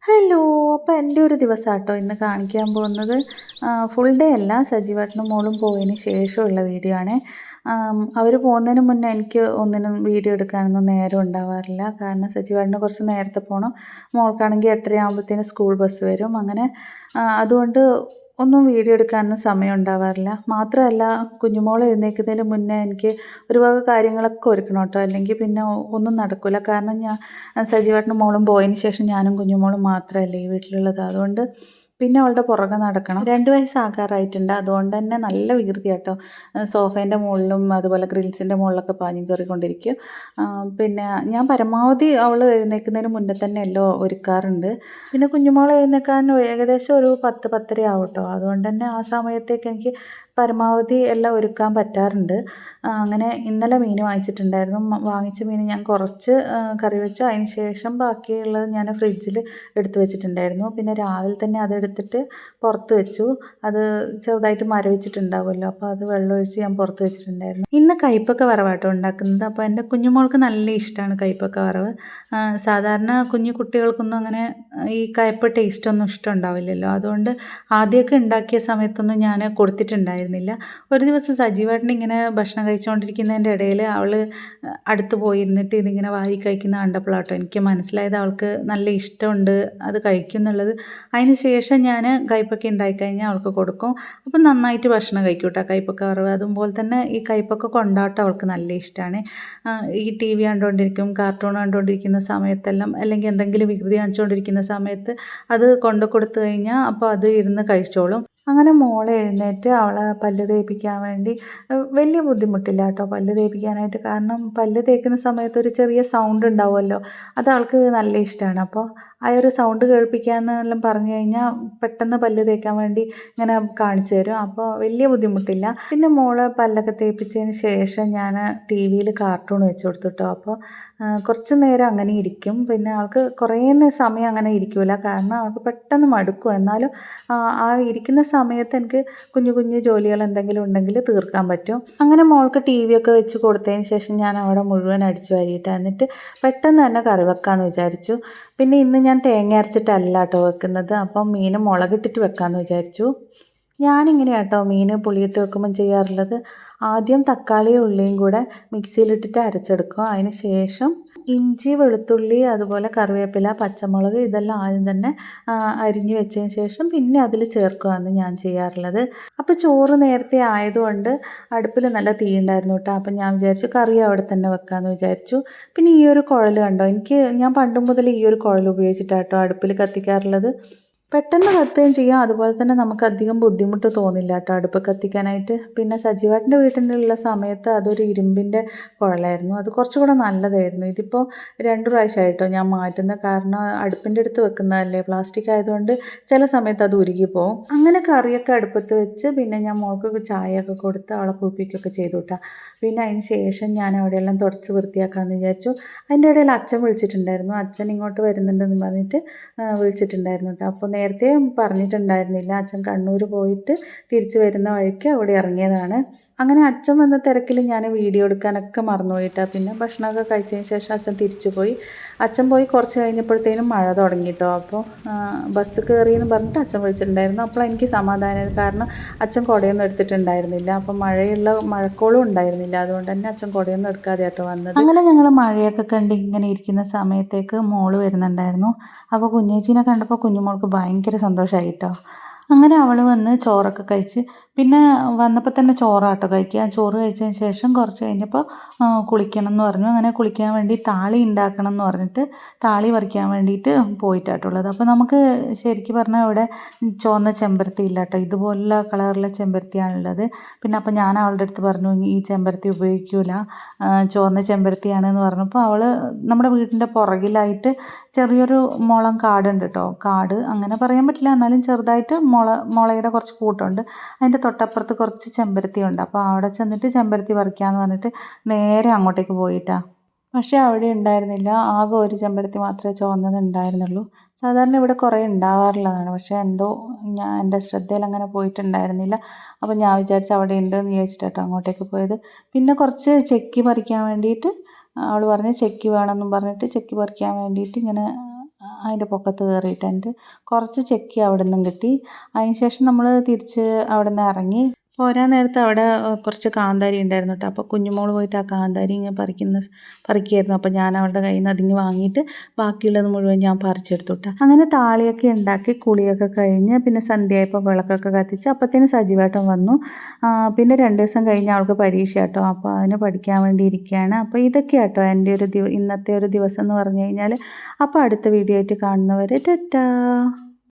Hello! അപ്പോൾ എൻ്റെ ഒരു ദിവസാട്ടോ ഇന്ന് കാണിക്കാൻ പോകുന്നത്. ഫുൾ ഡേ അല്ല, സജീവേട്ടനും മോളും പോയതിന് ശേഷമുള്ള വീഡിയോ ആണേ. അവർ പോകുന്നതിന് മുന്നേ എനിക്ക് ഒന്നിനും വീഡിയോ എടുക്കാനൊന്നും നേരം ഉണ്ടാവാറില്ല. കാരണം സജീവേട്ടന് കുറച്ച് നേരത്തെ പോകണം. മോൾക്കാണെങ്കിൽ 8:30 ആകുമ്പോഴത്തേന് സ്കൂൾ ബസ് വരും. അങ്ങനെ അതുകൊണ്ട് ഒന്നും വീഡിയോ എടുക്കാനൊന്നും സമയം ഉണ്ടാവാറില്ല. മാത്രമല്ല, കുഞ്ഞുമോൾ എഴുന്നേൽക്കുന്നതിന് മുന്നേ എനിക്ക് ഒരുപാട് കാര്യങ്ങളൊക്കെ ഒരുക്കണം കേട്ടോ. അല്ലെങ്കിൽ പിന്നെ ഒന്നും നടക്കില്ല. കാരണം സജീവേട്ടനും മോളും പോയതിന് ശേഷം ഞാനും കുഞ്ഞുമോളും മാത്രമല്ലേ ഈ വീട്ടിലുള്ളത്. അതുകൊണ്ട് പിന്നെ അവളുടെ പുറകെ നടക്കണം. 2 വയസ്സാകാറായിട്ടുണ്ട്. അതുകൊണ്ട് തന്നെ നല്ല വികൃതിയാ കേട്ടോ. സോഫേൻ്റെ മുകളിലും അതുപോലെ ഗ്രിൽസിൻ്റെ മുകളിലൊക്കെ പാഞ്ഞു കയറിക്കൊണ്ടിരിക്കും. പിന്നെ ഞാൻ പരമാവധി അവൾ എഴുന്നേൽക്കുന്നതിന് മുന്നേ തന്നെ എല്ലാം ഒരുക്കാറുണ്ട്. പിന്നെ കുഞ്ഞുമോൾ എഴുന്നേൽക്കാൻ ഏകദേശം ഒരു 10, 10:30 ആവും കേട്ടോ. അതുകൊണ്ട് തന്നെ ആ സമയത്തേക്ക് എനിക്ക് പരമാവധി എല്ലാം ഒരുക്കാൻ പറ്റാറുണ്ട്. അങ്ങനെ ഇന്നലെ മീൻ വാങ്ങിച്ചിട്ടുണ്ടായിരുന്നു. വാങ്ങിച്ച മീൻ ഞാൻ കുറച്ച് കറി വെച്ചു. അതിന് ശേഷം ബാക്കിയുള്ളത് ഞാൻ ഫ്രിഡ്ജിൽ എടുത്ത് വെച്ചിട്ടുണ്ടായിരുന്നു. പിന്നെ രാവിലെ തന്നെ അതെടുത്തിട്ട് പുറത്ത് വെച്ചു. അത് ചെറുതായിട്ട് മരവിച്ചിട്ടുണ്ടാവുമല്ലോ, അപ്പോൾ അത് വെള്ളമൊഴിച്ച് ഞാൻ പുറത്ത് വെച്ചിട്ടുണ്ടായിരുന്നു. ഇന്ന് കയ്പ്പക്ക വറവാട്ടോ ഉണ്ടാക്കുന്നത്. അപ്പോൾ എൻ്റെ കുഞ്ഞുമോൾക്ക് നല്ല ഇഷ്ടമാണ് കയ്പ്പക്ക വറവ്. സാധാരണ കുഞ്ഞു കുട്ടികൾക്കൊന്നും അങ്ങനെ ഈ കയ്പ്പ് ടേസ്റ്റൊന്നും ഇഷ്ടമുണ്ടാവില്ലല്ലോ. അതുകൊണ്ട് ആദ്യമൊക്കെ ഉണ്ടാക്കിയ സമയത്തൊന്നും ഞാൻ കൊടുത്തിട്ടുണ്ടായിരുന്നില്ല. ഒരു ദിവസം സജീവേട്ടൻ ഇങ്ങനെ ഭക്ഷണം കഴിച്ചുകൊണ്ടിരിക്കുന്നതിൻ്റെ ഇടയിൽ അവൾ അടുത്ത് പോയിരുന്നിട്ട് ഇതിങ്ങനെ വാരി കഴിക്കുന്ന കണ്ടപ്പോഴാട്ടോ എനിക്ക് മനസ്സിലായത് അവൾക്ക് നല്ല ഇഷ്ടമുണ്ട്, അത് കഴിക്കും എന്നുള്ളത്. അതിന് ശേഷം ഞാൻ കയ്പ്പക്ക ഉണ്ടായിക്കഴിഞ്ഞാൽ അവൾക്ക് കൊടുക്കും. അപ്പം നന്നായിട്ട് ഭക്ഷണം കഴിക്കും കേട്ടോ കയ്പ്പക്ക വറവ്. അതുപോലെ തന്നെ ഈ കയ്പ്പക്ക കൊണ്ടാട്ടം അവൾക്ക് നല്ല ഇഷ്ടമാണ്. ഈ TV കണ്ടുകൊണ്ടിരിക്കും, കാർട്ടൂൺ കണ്ടുകൊണ്ടിരിക്കുന്ന സമയത്തെല്ലാം, അല്ലെങ്കിൽ എന്തെങ്കിലും വികൃതി കാണിച്ചുകൊണ്ടിരിക്കുന്ന സമയത്ത് അത് കൊണ്ടു കൊടുത്തു കഴിഞ്ഞാൽ അപ്പോൾ അത് ഇരുന്ന് കഴിച്ചോളും. അങ്ങനെ മോളെ എഴുന്നേറ്റ് അവളെ പല്ല് തേപ്പിക്കാൻ വേണ്ടി വലിയ ബുദ്ധിമുട്ടില്ല കേട്ടോ പല്ല് തേപ്പിക്കാനായിട്ട്. കാരണം പല്ല് തേക്കുന്ന സമയത്ത് ഒരു ചെറിയ സൗണ്ട് ഉണ്ടാവുമല്ലോ, അത് ആൾക്ക് നല്ല ഇഷ്ടമാണ്. അപ്പോൾ ആ ഒരു സൗണ്ട് കേൾപ്പിക്കാമെന്നെല്ലാം പറഞ്ഞു കഴിഞ്ഞാൽ പെട്ടെന്ന് പല്ല് തേക്കാൻ വേണ്ടി ഇങ്ങനെ കാണിച്ചു തരും. അപ്പോൾ വലിയ ബുദ്ധിമുട്ടില്ല. പിന്നെ മോളെ പല്ലൊക്കെ തേപ്പിച്ചതിന് ശേഷം ഞാൻ TV-യിൽ കാർട്ടൂൺ വെച്ച് കൊടുത്തു കേട്ടോ. അപ്പോൾ കുറച്ച് നേരം അങ്ങനെ ഇരിക്കും. പിന്നെ ആൾക്ക് കുറേ സമയം അങ്ങനെ ഇരിക്കില്ല, കാരണം ആൾക്ക് പെട്ടെന്ന് മടുക്കും. എന്നാലും ആ ഇരിക്കുന്ന സമയത്ത് എനിക്ക് കുഞ്ഞു കുഞ്ഞു ജോലികൾ എന്തെങ്കിലും ഉണ്ടെങ്കിൽ തീർക്കാൻ പറ്റും. അങ്ങനെ മോൾക്ക് TV ഒക്കെ വെച്ച് കൊടുത്തതിന് ശേഷം ഞാൻ അവിടെ മുഴുവൻ അടിച്ചു വാരിയിട്ട് എന്നിട്ട് പെട്ടെന്ന് തന്നെ കറി വെക്കാമെന്ന് വിചാരിച്ചു. പിന്നെ ഇന്ന് ഞാൻ തേങ്ങ അരച്ചിട്ടല്ല കേട്ടോ വെക്കുന്നത്. അപ്പം മീൻ മുളകിട്ടിട്ട് വെക്കാമെന്ന് വിചാരിച്ചു. ഞാനിങ്ങനെ കേട്ടോ മീൻ പുളിയിട്ട് വെക്കുമ്പം ചെയ്യാറുള്ളത്. ആദ്യം തക്കാളിയും ഉള്ളിയും കൂടെ മിക്സിയിലിട്ടിട്ട് അരച്ചെടുക്കും. അതിന് ശേഷം ഇഞ്ചി, വെളുത്തുള്ളി, അതുപോലെ കറിവേപ്പില, പച്ചമുളക് ഇതെല്ലാം ആദ്യം തന്നെ അരിഞ്ഞ് വെച്ചതിന് ശേഷം പിന്നെ അതിൽ ചേർക്കുകയാണ് ഞാൻ ചെയ്യാറുള്ളത്. അപ്പോൾ ചോറ് നേരത്തെ ആയതുകൊണ്ട് അടുപ്പിൽ നല്ല തീ ഉണ്ടായിരുന്നു കേട്ടോ. അപ്പം ഞാൻ വിചാരിച്ചു കറി അവിടെ തന്നെ വെക്കാമെന്ന് വിചാരിച്ചു. പിന്നെ ഈ ഒരു കുഴൽ കണ്ടോ, ഞാൻ പണ്ട് മുതൽ ഈ ഒരു കുഴൽ ഉപയോഗിച്ചിട്ടാണ് കേട്ടോ അടുപ്പിൽ കത്തിക്കാറുള്ളത്. പെട്ടെന്ന് കത്തുകയും ചെയ്യാം, അതുപോലെ തന്നെ നമുക്ക് അധികം ബുദ്ധിമുട്ട് തോന്നില്ല കേട്ടോ അടുപ്പ് കത്തിക്കാനായിട്ട്. പിന്നെ സജീവേട്ടൻ്റെ വീട്ടിലുള്ള സമയത്ത് അതൊരു ഇരുമ്പിൻ്റെ കുഴലായിരുന്നു, അത് കുറച്ചുകൂടെ നല്ലതായിരുന്നു. ഇതിപ്പോൾ 2 പ്രാവശ്യമായിട്ടോ ഞാൻ മാറ്റുന്നത്. കാരണം അടുപ്പിൻ്റെ അടുത്ത് വെക്കുന്നതല്ലേ, പ്ലാസ്റ്റിക് ആയതുകൊണ്ട് ചില സമയത്ത് അത് ഉരുകി പോകും. അങ്ങനെ കറിയൊക്കെ അടുപ്പത്ത് വെച്ച് പിന്നെ ഞാൻ മോൾക്ക് ചായയൊക്കെ കൊടുത്ത് അവളെ കുളിപ്പിക്കുകയൊക്കെ ചെയ്തു കേട്ടോ. പിന്നെ അതിന് ശേഷം ഞാൻ അവിടെയെല്ലാം തുടച്ച് വൃത്തിയാക്കാമെന്ന് വിചാരിച്ചു. അതിൻ്റെ ഇടയിൽ അച്ഛൻ വിളിച്ചിട്ടുണ്ടായിരുന്നു. അച്ഛൻ ഇങ്ങോട്ട് വരുന്നുണ്ടെന്ന് പറഞ്ഞിട്ട് വിളിച്ചിട്ടുണ്ടായിരുന്നു കേട്ടോ. അപ്പോൾ നേരത്തെ പറഞ്ഞിട്ടുണ്ടായിരുന്നില്ല. അച്ഛൻ കണ്ണൂർ പോയിട്ട് തിരിച്ച് വരുന്ന വഴിക്ക് അവിടെ ഇറങ്ങിയതാണ്. അങ്ങനെ അച്ഛൻ വന്ന തിരക്കിൽ ഞാൻ വീഡിയോ എടുക്കാനൊക്കെ മറന്നുപോയിട്ടാണ്. പിന്നെ ഭക്ഷണമൊക്കെ കഴിച്ചതിന് ശേഷം അച്ഛൻ തിരിച്ചു പോയി. അച്ഛൻ പോയി കുറച്ച് കഴിഞ്ഞപ്പോഴത്തേനും മഴ തുടങ്ങിയിട്ടോ. അപ്പോൾ ബസ് കയറിയെന്ന് പറഞ്ഞിട്ട് അച്ഛൻ വിളിച്ചിട്ടുണ്ടായിരുന്നു. അപ്പോൾ എനിക്ക് സമാധാനമായി, കാരണം അച്ഛൻ കുടയൊന്നും എടുത്തിട്ടുണ്ടായിരുന്നില്ല. അപ്പോൾ മഴക്കോളും ഉണ്ടായിരുന്നില്ല. അതുകൊണ്ട് തന്നെ അച്ഛൻ കുടയൊന്നും എടുക്കാതെ കേട്ടോ വന്നത്. അങ്ങനെ ഞങ്ങൾ മഴയൊക്കെ കണ്ട് ഇങ്ങനെ ഇരിക്കുന്ന സമയത്തേക്ക് മോള് വരുന്നുണ്ടായിരുന്നു. അപ്പോൾ കുഞ്ഞേച്ചീനെ കണ്ടപ്പോൾ കുഞ്ഞുമോൾക്ക് ഭയങ്കര സന്തോഷമായി കേട്ടോ. അങ്ങനെ അവൾ വന്ന് ചോറൊക്കെ കഴിച്ച് പിന്നെ വന്നപ്പോൾ തന്നെ ചോറാട്ടോ കഴിക്കുക. ചോറ് കഴിച്ചതിന് ശേഷം കുറച്ച് കഴിഞ്ഞപ്പോൾ കുളിക്കണം എന്ന് പറഞ്ഞു. അങ്ങനെ കുളിക്കാൻ വേണ്ടി താളി ഉണ്ടാക്കണം എന്ന് പറഞ്ഞിട്ട് താളി പറിക്കാൻ വേണ്ടിയിട്ട് പോയിട്ടാട്ടുള്ളത്. അപ്പോൾ നമുക്ക് ശരിക്കും പറഞ്ഞാൽ ഇവിടെ ചുവന്ന ചെമ്പരത്തി ഇല്ല കേട്ടോ, ഇതുപോലുള്ള കളറുള്ള ചെമ്പരത്തിയാണുള്ളത്. പിന്നെ അപ്പോൾ ഞാൻ അവളുടെ അടുത്ത് പറഞ്ഞു ഈ ചെമ്പരത്തി ഉപയോഗിക്കില്ല, ചുവന്ന ചെമ്പരത്തിയാണെന്ന് പറഞ്ഞപ്പോൾ അവൾ നമ്മുടെ വീടിൻ്റെ പുറകിലായിട്ട് ചെറിയൊരു മുളം കാടുണ്ട് കേട്ടോ. കാട് അങ്ങനെ പറയാൻ പറ്റില്ല, എന്നാലും ചെറുതായിട്ട് മുളയുടെ കുറച്ച് കൂട്ടമുണ്ട്. അതിൻ്റെ തൊട്ടപ്പുറത്ത് കുറച്ച് ചെമ്പരത്തി ഉണ്ട്. അപ്പോൾ അവിടെ ചെന്നിട്ട് ചെമ്പരത്തി പറിക്കാമെന്ന് പറഞ്ഞിട്ട് നേരെ അങ്ങോട്ടേക്ക് പോയിട്ടാ. പക്ഷേ അവിടെ ഉണ്ടായിരുന്നില്ല, ആകെ ഒരു ചെമ്പരത്തി മാത്രമേ ചുവന്നത് ഉണ്ടായിരുന്നുള്ളൂ. സാധാരണ ഇവിടെ കുറേ ഉണ്ടാവാറുള്ളതാണ്, പക്ഷേ എന്തോ എൻ്റെ ശ്രദ്ധയിൽ അങ്ങനെ പോയിട്ടുണ്ടായിരുന്നില്ല. അപ്പോൾ ഞാൻ വിചാരിച്ചു അവിടെ ഉണ്ടെന്ന് വിചാരിച്ചിട്ടോ അങ്ങോട്ടേക്ക് പോയത്. പിന്നെ കുറച്ച് ചെക്കി പറിക്കാൻ വേണ്ടിയിട്ട് അവൾ പറഞ്ഞ് ചെക്കി വേണമെന്നും പറഞ്ഞിട്ട് ചെക്കി പറിക്കാൻ വേണ്ടിയിട്ട് ഇങ്ങനെ അതിൻ്റെ പൊക്കത്ത് കയറിയിട്ടുണ്ട്. കുറച്ച് ചെക്കി അവിടെ നിന്നും കിട്ടി. അതിന് ശേഷം നമ്മൾ തിരിച്ച് അവിടെ നിന്ന് ഇറങ്ങി. പോരാൻ നേരത്ത് അവിടെ കുറച്ച് കാന്താരി ഉണ്ടായിരുന്നു കേട്ടോ. അപ്പോൾ കുഞ്ഞുമോൾ പോയിട്ട് ആ കാന്താരി ഇങ്ങനെ പറിക്കുകയായിരുന്നു. അപ്പോൾ ഞാൻ അവളുടെ കയ്യിൽ നിന്ന് അതിങ്ങ് വാങ്ങിയിട്ട് ബാക്കിയുള്ളത് മുഴുവൻ ഞാൻ പറിച്ചെടുത്തു കേട്ടോ. അങ്ങനെ താളിയൊക്കെ ഉണ്ടാക്കി കുളിയൊക്കെ കഴിഞ്ഞ് പിന്നെ സന്ധ്യയായപ്പോൾ വിളക്കൊക്കെ കത്തിച്ച് അപ്പോഴത്തേന് സജീവേട്ടൻ വന്നു. പിന്നെ 2 ദിവസം കഴിഞ്ഞ് അവൾക്ക് പരീക്ഷ കേട്ടോ. അപ്പോൾ അതിന് പഠിക്കാൻ വേണ്ടി ഇരിക്കുകയാണ്. അപ്പോൾ ഇതൊക്കെ കേട്ടോ എൻ്റെ ഇന്നത്തെ ഒരു ദിവസം എന്ന് പറഞ്ഞു കഴിഞ്ഞാൽ. അപ്പോൾ അടുത്ത വീഡിയോ ആയിട്ട് കാണുന്നവരെ ടാറ്റാ.